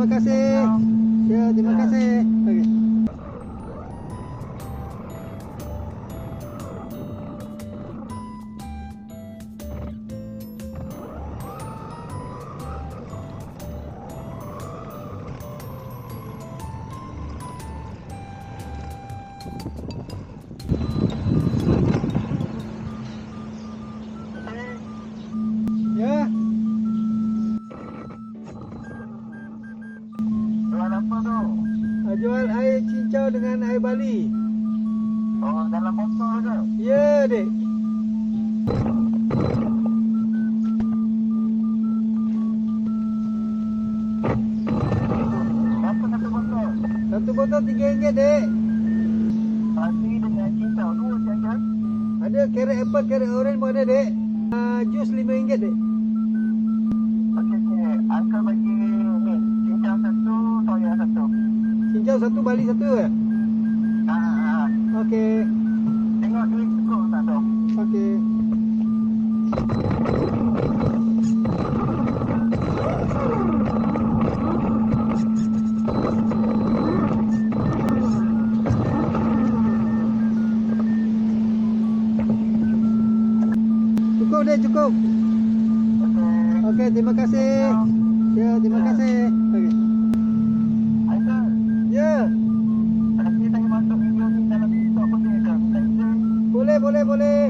Terima kasih. Ya, terima kasih. Okey. Ya. Jual apa tu? Jual air cincau dengan air bali. Oh, dalam botol ke? Ya, dek. Berapa satu botol? Satu botol RM3, dek. Pasti dengan cincau dua saja. Ada carrot apple, carrot orange pun ada, dek. Jus RM5, dek. Okey, okey. Uncle bagi ni. Cincau satu, soya satu. Cincau satu, bali satu ke? Ah. Okey. Tengok duit cukup tak tu? Okey. Cukup, dek, cukup. Okey. Okey, terima kasih. Ya, terima kasih. Okey. Uncle, Ya, nanti saya masuk video ni dalam TikTok boleh ke? Minta izin. boleh, boleh, boleh.